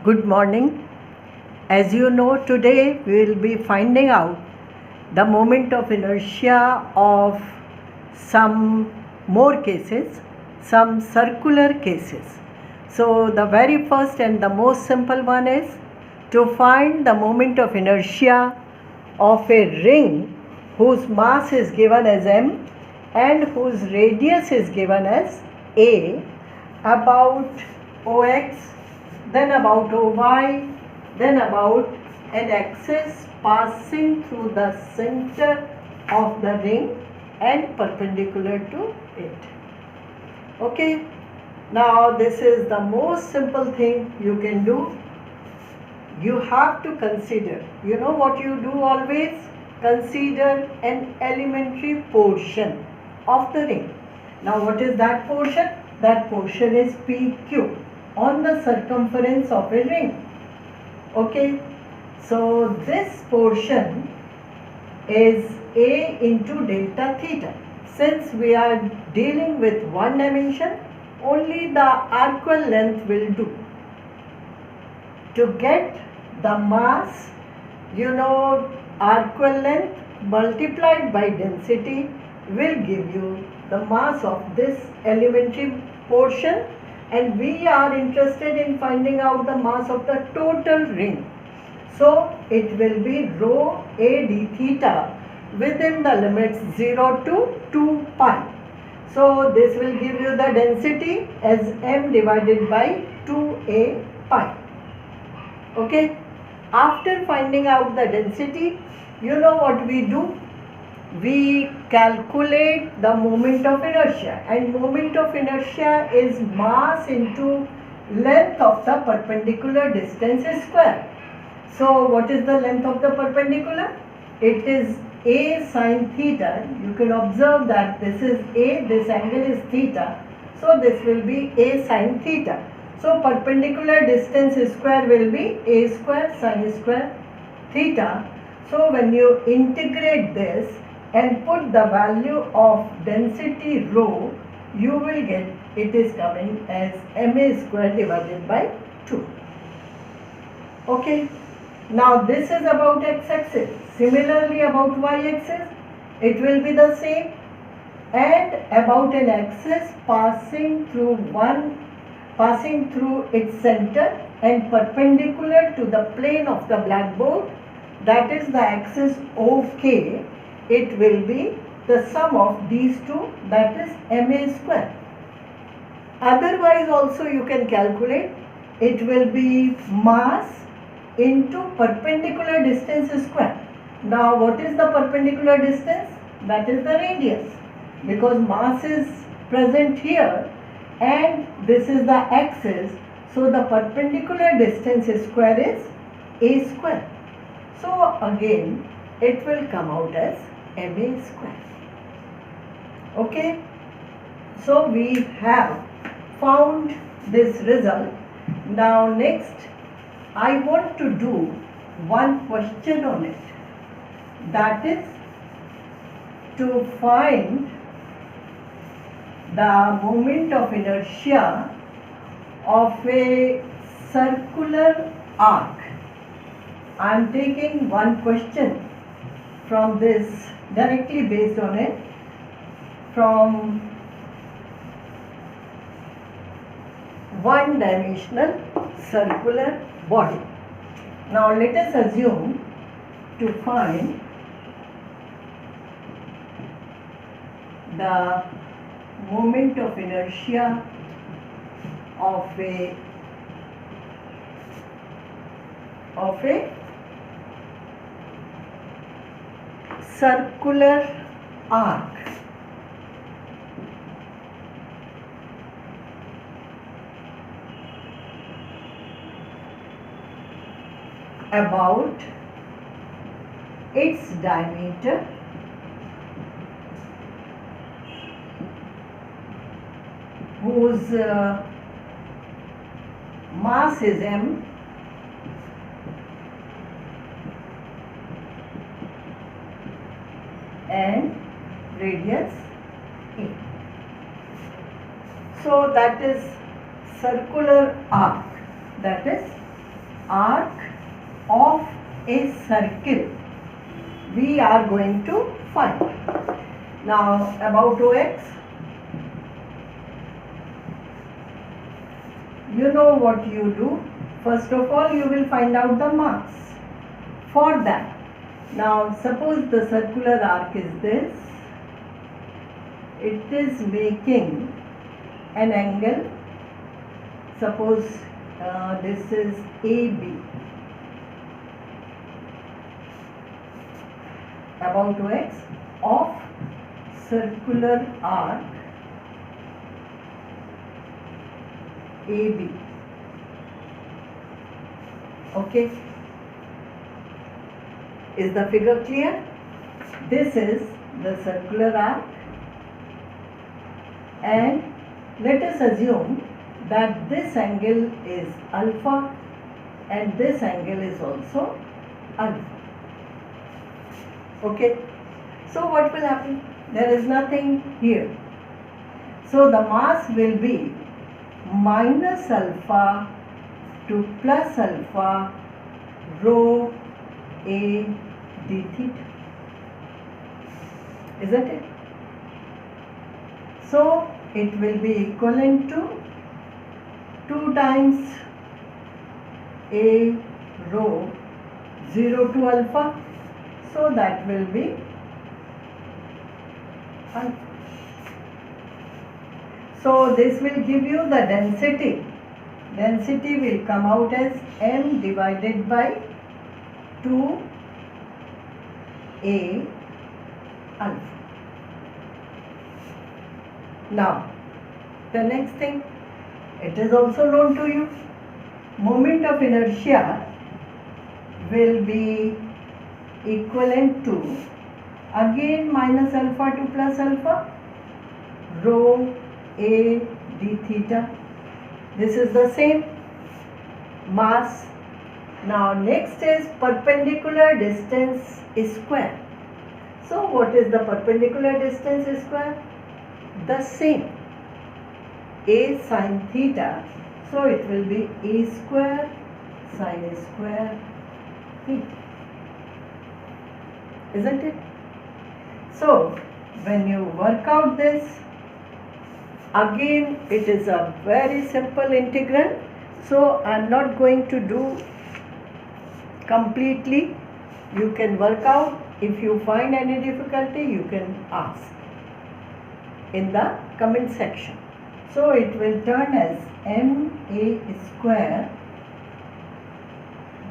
Good morning. As you know, today we will be finding out the moment of inertia of some more cases, some circular cases. So, the very first and the most simple one is to find the moment of inertia of a ring whose mass is given as m and whose radius is given as a about ox, then about oy, then about an axis passing through the center of the ring and perpendicular to it. Okay, now this is the most simple thing you can do. You have to consider, you know what you do always? Consider an elementary portion of the ring. Now what is that portion? That portion is PQ on the circumference of a ring. Okay, so this portion is A into delta theta. Since we are dealing with one dimension, only the arcual length will do. To get the mass, you know, arcual length multiplied by density will give you the mass of this elementary portion, and we are interested in finding out the mass of the total ring. So it will be rho a d theta within the limits 0 to 2 pi. So this will give you the density as m divided by 2a pi. Okay, after finding out the density, you know what we do? We calculate the moment of inertia, and moment of inertia is mass into length of the perpendicular distance square. So what is the length of the perpendicular? It is a sine theta. You can observe that this is a, this angle is theta. So this will be a sine theta. So perpendicular distance square will be a square sine square theta. So when you integrate this and put the value of density rho, you will get it is coming as ma square divided by 2. Okay. Now this is about x-axis. Similarly about y-axis, it will be the same, and about an axis passing through its center and perpendicular to the plane of the blackboard, that is the axis OK, it will be the sum of these two, that is ma square. Otherwise also you can calculate, it will be mass into perpendicular distance square. Now what is the perpendicular distance? That is the radius, because mass is present here and this is the axis, so the perpendicular distance square is a square. So again it will come out as ma square. Okay, so we have found this result. Now next I want to do one question on it, that is to find the moment of inertia of a circular arc. I am taking one question from this, directly based on it, from one-dimensional circular body. Now let us assume to find the moment of inertia of a circular arc. About its diameter whose mass is m and radius a. So that is circular arc, that is arc of a circle we are going to find. Now about OX, you know what you do. First of all, you will find out the mass. For that, now suppose the circular arc is this, it is making an angle, suppose this is AB. About OX of circular arc AB. Okay, is the figure clear? This is the circular arc, and let us assume that this angle is alpha and this angle is also alpha. Okay, so what will happen? There is nothing here. So the mass will be minus alpha to plus alpha rho a d theta. Isn't it? So it will be equivalent to 2 times a rho 0 to alpha. So that will be alpha. So this will give you the density. Density will come out as m divided by 2a alpha. Now the next thing, it is also known to you, moment of inertia will be equivalent to again minus alpha to plus alpha rho a d theta. This is the same mass. Now next is perpendicular distance square. So what is the perpendicular distance square? The same, a sin theta. So it will be a square sin square theta. Isn't it? So when you work out this, again it is a very simple integral. So I am not going to do completely. You can work out. If you find any difficulty, you can ask in the comment section. So it will turn as ma square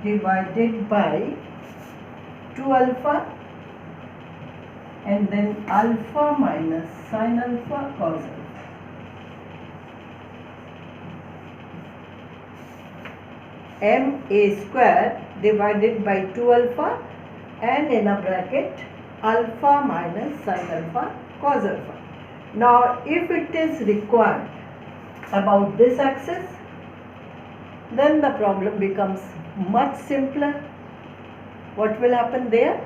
divided by 2 alpha and then alpha minus sin alpha cos alpha. Ma square divided by 2 alpha and in a bracket alpha minus sin alpha cos alpha. Now if it is required about this axis, then the problem becomes much simpler. What will happen there?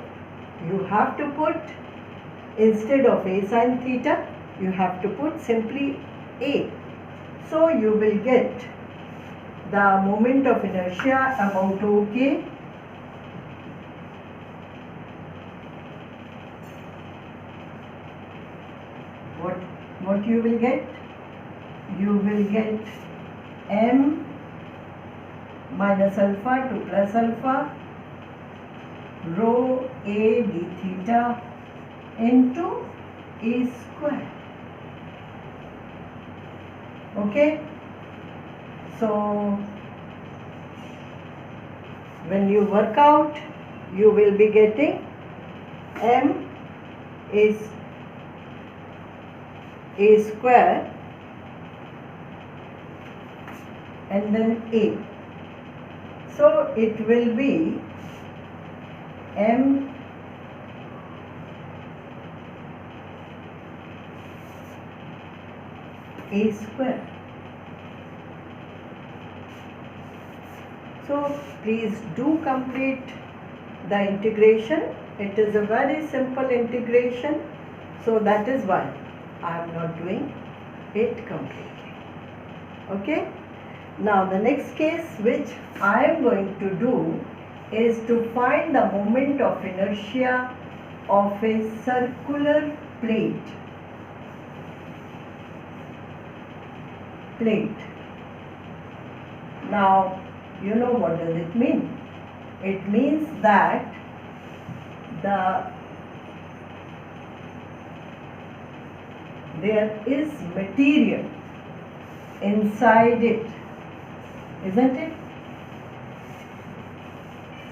You have to put, instead of a sin theta, you have to put simply a. So you will get the moment of inertia about OK what you will get? You will get m minus alpha to plus alpha rho a d theta into a square. Okay, so when you work out, you will be getting m is a square and then a. So it will be m a square. So please do complete the integration. It is a very simple integration. So that is why I am not doing it completely. Okay. Now the next case which I am going to do is to find the moment of inertia of a circular plate. Now you know what does it mean? It means that there is material inside it, isn't it?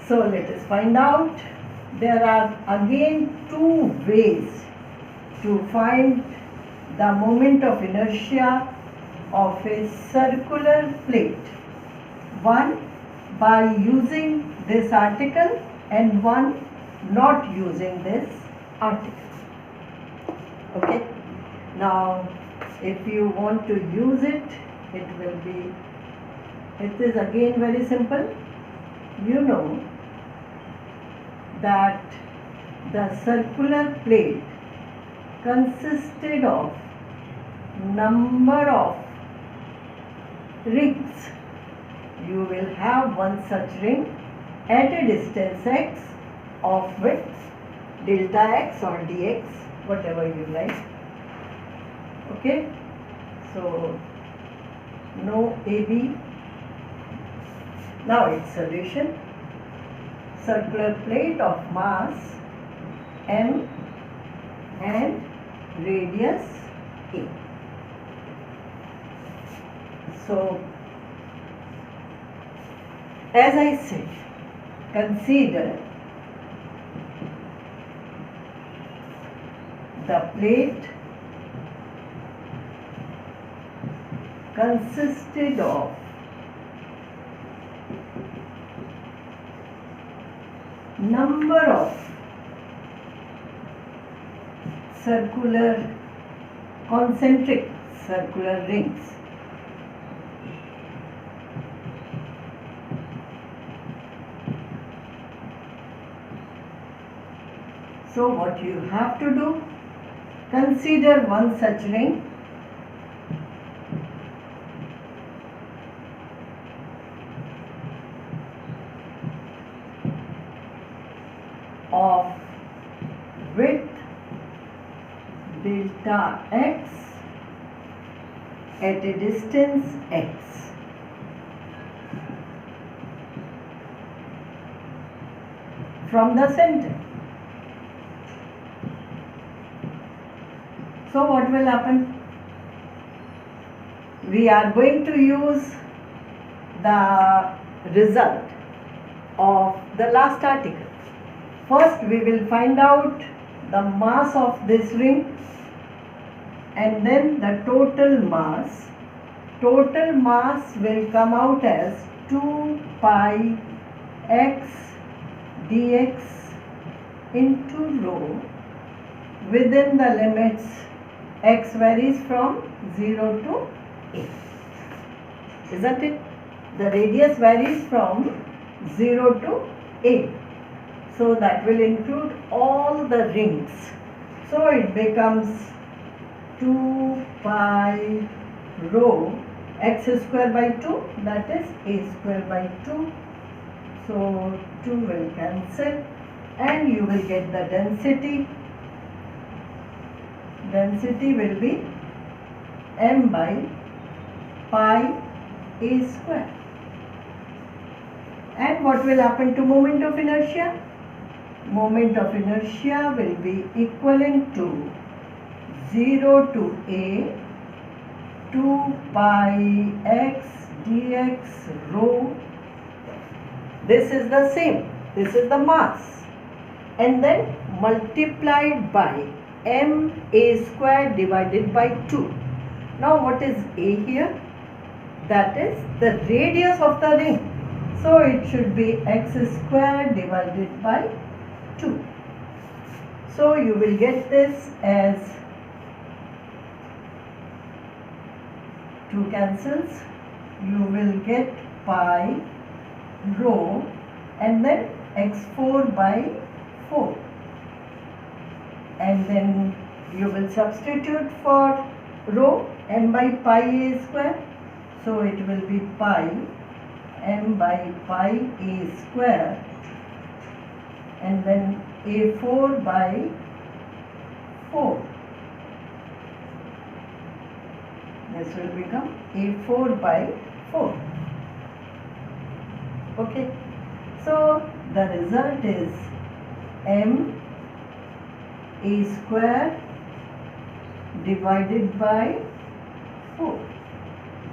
So let us find out. There are again two ways to find the moment of inertia of a circular plate. One by using this article and one not using this article. Okay. Now if you want to use it, it is again very simple. You know that the circular plate consisted of number of rings. You will have one such ring at a distance x of width delta x or dx, whatever you like. Okay, so no AB. Now its solution: circular plate of mass m and radius a. So as I said, consider the plate consisted of number of concentric circular rings. So what you have to do, consider one such ring of width delta x at a distance x. From the center. So what will happen? We are going to use the result of the last article. First we will find out the mass of this ring and then the total mass. Total mass will come out as 2 pi x dx into rho within the limits x varies from 0 to a. Isn't it? The radius varies from 0 to a. So that will include all the rings. So it becomes 2 pi rho x square by 2, that is a square by 2. So 2 will cancel and you will get the density. Density will be m by pi a square. And what will happen to moment of inertia? Moment of inertia will be equivalent to 0 to a 2 pi x dx rho. This is the same. This is the mass. And then multiplied by m a square divided by 2. Now what is a here? That is the radius of the ring. So it should be x square divided by 2. So you will get this as 2 cancels. You will get pi rho and then x4 by 4. And then you will substitute for rho m by pi a square. So it will be pi m by pi a square, and then a4 by 4. This will become a4 by 4. Okay. So the result is m a square divided by 4.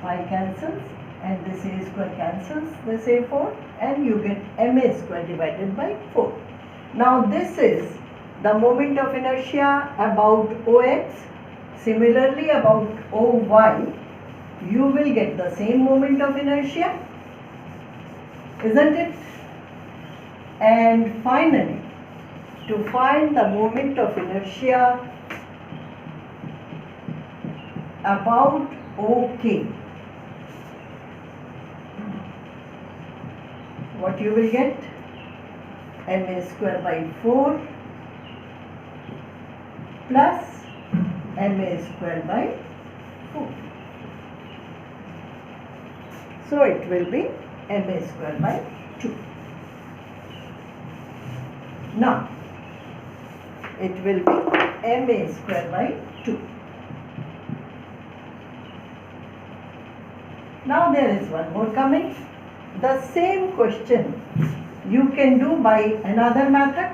Pi cancels and this a square cancels this a4, and you get ma square divided by 4. Now this is the moment of inertia about OX. Similarly about OY, you will get the same moment of inertia, isn't it? And finally, to find the moment of inertia about OK, what you will get? ma square by 4 plus ma square by 4. So it will be ma square by 2. Now it will be ma square by 2. Now there is one more coming. The same question you can do by another method.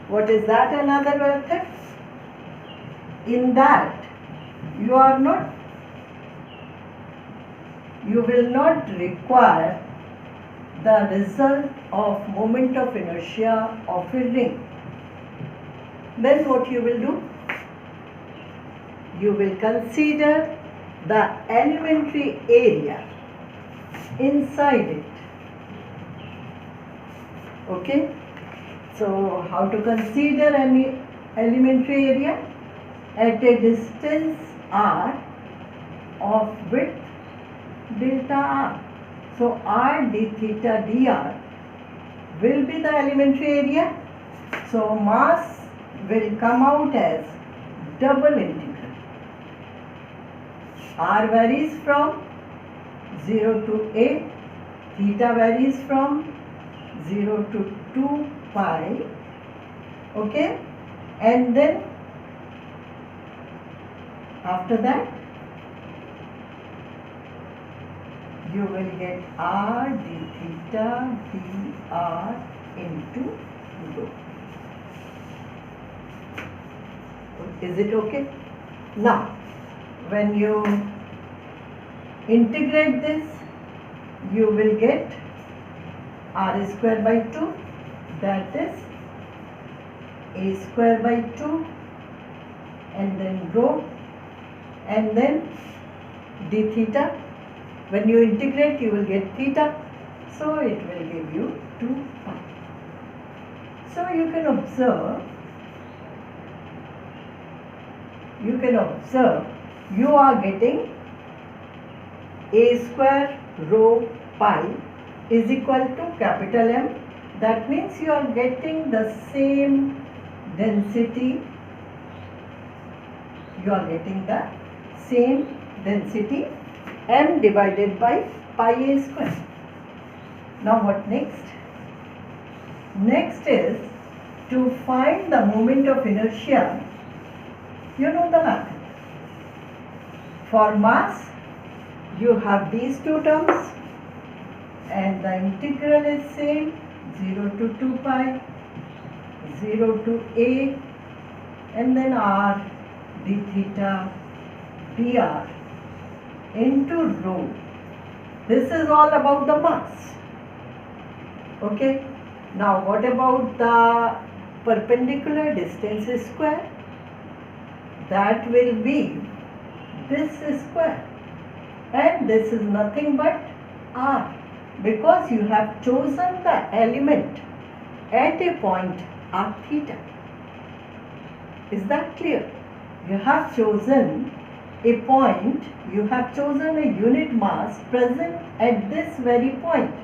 What is that another method? In that you will not require the result of moment of inertia of a ring. Then what you will do? You will consider the elementary area inside it. Okay, so how to consider any elementary area? At a distance r of width delta r. So r d theta dr will be the elementary area. So mass will come out as double integral. R varies from 0 to a, theta varies from 0 to 2 pi, okay, and then after that you will get r d theta dr into rho. Is it okay? Now when you integrate this, you will get r square by 2, that is a square by 2, and then rho, and then d theta. When you integrate, you will get theta, so it will give you 2 pi. So you can observe you are getting a square rho pi is equal to capital M. That means you are getting the same density. You are getting the same density M divided by pi a square. Now what next? Next is to find the moment of inertia. You know the method. For mass, you have these two terms and the integral is same, 0 to 2 pi, 0 to a, and then r d theta dr into rho. This is all about the mass. Okay. Now what about the perpendicular distance square? That will be this square, and this is nothing but r, because you have chosen the element at a point r theta. Is that clear? You have chosen a point, you have chosen a unit mass present at this very point,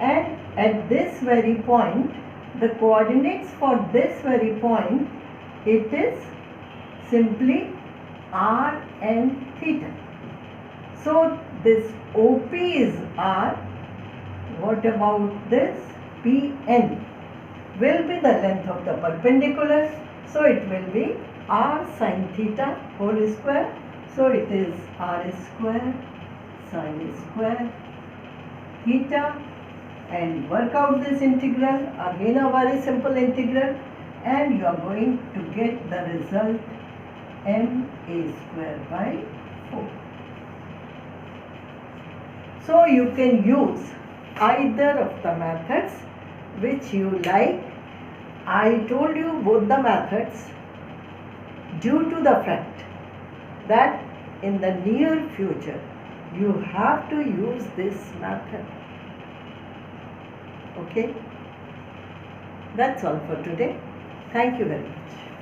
and at this very point the coordinates for this very point, it is simply r and theta. So this OP is R. What about this? PN will be the length of the perpendicular. So it will be R sin theta whole square. So it is R square sin square theta, and work out this integral. Again a very simple integral, and you are going to get the result ma square by 4. So you can use either of the methods which you like. I told you both the methods due to the fact that in the near future you have to use this method. Okay, that's all for today. Thank you very much.